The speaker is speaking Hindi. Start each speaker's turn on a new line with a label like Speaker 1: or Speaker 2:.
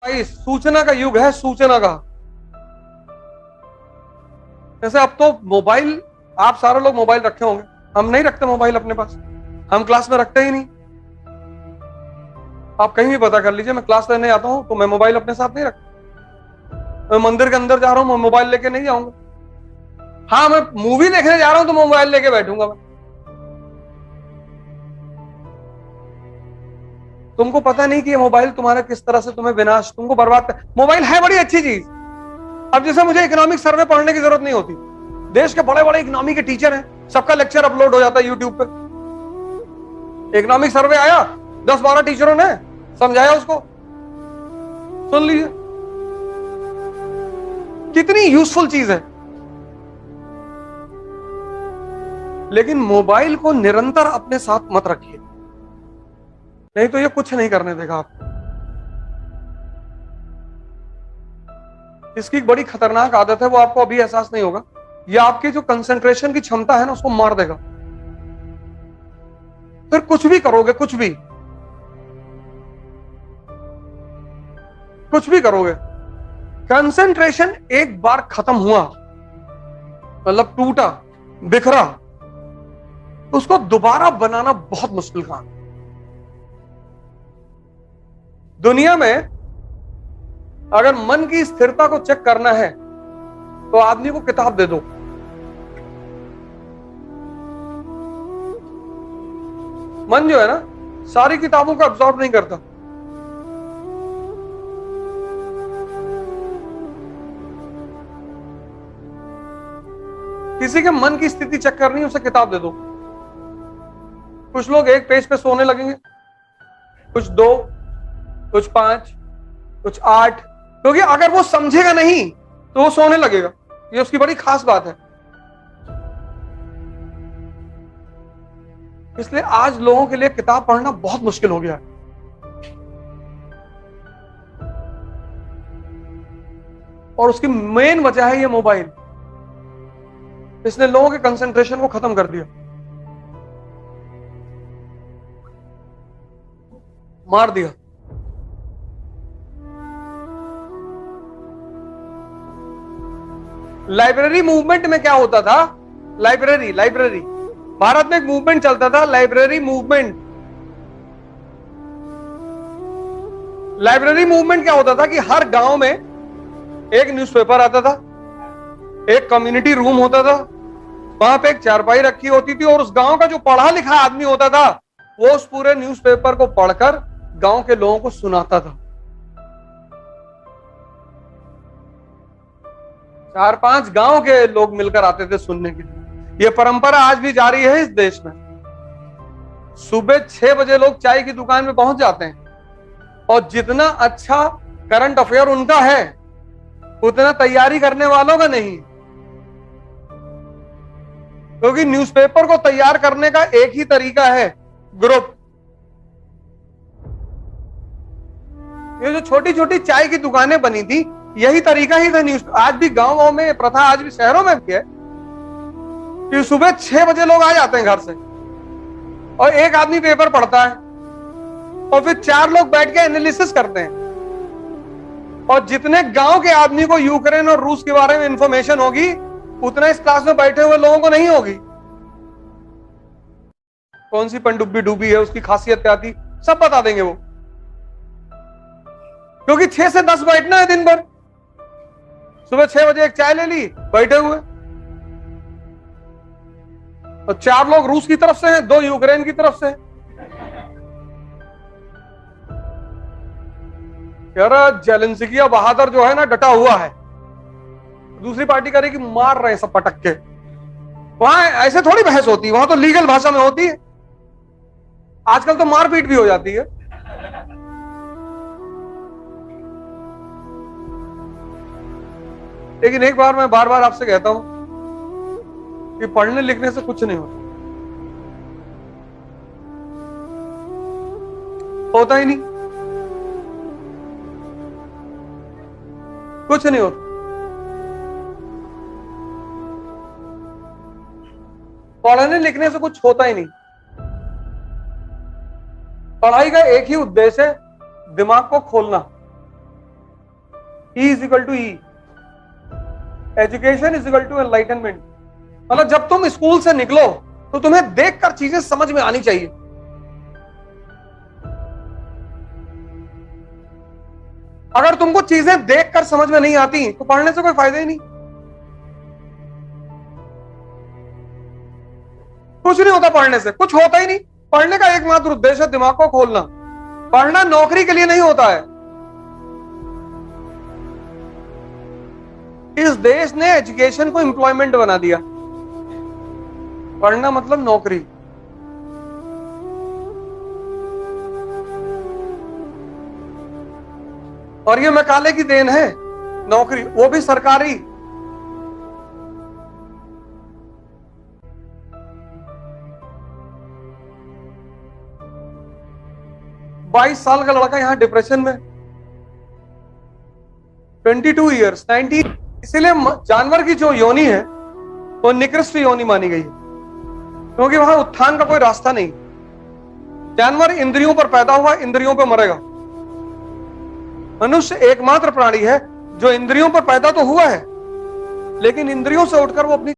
Speaker 1: भाई सूचना का युग है, सूचना का। जैसे अब तो मोबाइल, आप सारे लोग मोबाइल रखे होंगे, हम नहीं रखते मोबाइल अपने पास, हम क्लास में रखते ही नहीं। आप कहीं भी पता कर लीजिए, मैं क्लास लेने आता हूं तो मैं मोबाइल अपने साथ नहीं रखता। मैं मंदिर के अंदर जा रहा हूं, मैं मोबाइल लेके नहीं जाऊंगा। हाँ, मैं मूवी देखने जा रहा हूं तो मोबाइल लेके बैठूंगा मैं। तुमको पता नहीं कि ये मोबाइल तुम्हारा किस तरह से तुम्हें विनाश, तुमको बर्बाद कर। मोबाइल है बड़ी अच्छी चीज। अब जैसे मुझे इकोनॉमिक सर्वे पढ़ने की जरूरत नहीं होती, देश के बड़े बड़े इकोनॉमी के टीचर हैं, सबका लेक्चर अपलोड हो जाता है यूट्यूब पे। इकोनॉमिक सर्वे आया, 10-12 टीचरों ने समझाया उसको, सुन लीजिए। कितनी यूजफुल चीज है। लेकिन मोबाइल को निरंतर अपने साथ मत रखिए, नहीं तो ये कुछ नहीं करने देगा आपको। इसकी एक बड़ी खतरनाक आदत है, वो आपको अभी एहसास नहीं होगा। ये आपकी जो कंसंट्रेशन की क्षमता है ना, उसको मार देगा। फिर कुछ भी करोगे, कुछ भी करोगे, कंसंट्रेशन एक बार खत्म हुआ, मतलब टूटा, बिखरा, तो उसको दोबारा बनाना बहुत मुश्किल काम। दुनिया में अगर मन की स्थिरता को चेक करना है तो आदमी को किताब दे दो। मन जो है ना, सारी किताबों को अब्सॉर्ब नहीं करता। किसी के मन की स्थिति चेक करनी है, उसे किताब दे दो। कुछ लोग एक पेज पे सोने लगेंगे, कुछ 2, कुछ 5, कुछ 8, क्योंकि अगर वो समझेगा नहीं तो वो सोने लगेगा। ये उसकी बड़ी खास बात है। इसलिए आज लोगों के लिए किताब पढ़ना बहुत मुश्किल हो गया है। और उसकी मेन वजह है ये मोबाइल। इसने लोगों के कंसंट्रेशन को खत्म कर दिया, मार दिया। लाइब्रेरी मूवमेंट में क्या होता था? लाइब्रेरी भारत में एक मूवमेंट चलता था, लाइब्रेरी मूवमेंट। लाइब्रेरी मूवमेंट क्या होता था कि हर गांव में एक न्यूज़पेपर आता था, एक कम्युनिटी रूम होता था, वहां पे एक चारपाई रखी होती थी, और उस गांव का जो पढ़ा लिखा आदमी होता था वो उस पूरे न्यूज़पेपर को पढ़कर गांव के लोगों को सुनाता था। 4-5 गांव के लोग मिलकर आते थे सुनने के लिए। यह परंपरा आज भी जारी है इस देश में। सुबह 6 बजे लोग चाय की दुकान में पहुंच जाते हैं, और जितना अच्छा करंट अफेयर उनका है उतना तैयारी करने वालों का नहीं, क्योंकि न्यूज़पेपर को तैयार करने का एक ही तरीका है, ग्रुप। ये जो छोटी छोटी चाय की दुकानें बनी थी, यही तरीका ही था न्यूज। आज भी गांवों में प्रथा, आज भी शहरों में भी है कि सुबह 6 बजे लोग आ जाते हैं घर से, और एक आदमी पेपर पढ़ता है, और फिर 4 लोग बैठ के एनालिसिस करते हैं। और जितने गांव के आदमी को यूक्रेन और रूस के बारे में इंफॉर्मेशन होगी, उतना इस क्लास में बैठे हुए लोगों को नहीं होगी। कौन सी पनडुब्बी डूबी है, उसकी खासियत क्या थी, सब बता देंगे वो, क्योंकि 6 से 10 बैठना है दिन भर। सुबह 6 बजे एक चाय ले ली, बैठे हुए, और 4 लोग रूस की तरफ से हैं, 2 यूक्रेन की तरफ से हैं। यार जेलेंस्की या बहादुर जो है ना, डटा हुआ है, दूसरी पार्टी करेगी, मार रहे हैं सब पटक के। वहां ऐसे थोड़ी बहस होती है, वहां तो लीगल भाषा में होती है। आजकल तो मारपीट भी हो जाती है। लेकिन एक बार मैं बार बार आपसे कहता हूं कि पढ़ने लिखने से कुछ नहीं होता ही नहीं, कुछ नहीं होता। पढ़ने लिखने से कुछ होता ही नहीं। पढ़ाई का एक ही उद्देश्य है, दिमाग को खोलना। E is equal to E, education is equal to enlightenment. मतलब जब तुम स्कूल से निकलो तो तुम्हें देखकर चीजें समझ में आनी चाहिए। अगर तुमको चीजें देखकर समझ में नहीं आती तो पढ़ने से कोई फायदा ही नहीं। कुछ नहीं होता पढ़ने से, कुछ होता ही नहीं। पढ़ने का एकमात्र उद्देश्य है दिमाग को खोलना। पढ़ना नौकरी के लिए नहीं होता है। इस देश ने एजुकेशन को एम्प्लॉयमेंट बना दिया। पढ़ना मतलब नौकरी। और ये मैकाले की देन है, नौकरी, वो भी सरकारी। बाईस साल का लड़का यहां डिप्रेशन में, 22 ईयर्स, 19। इसीलिए जानवर की जो योनि है वो निकृष्ट योनि मानी गई है, क्योंकि वहां उत्थान का कोई रास्ता नहीं। जानवर इंद्रियों पर पैदा हुआ, इंद्रियों पर मरेगा। मनुष्य एकमात्र प्राणी है जो इंद्रियों पर पैदा तो हुआ है, लेकिन इंद्रियों से उठकर वो अपनी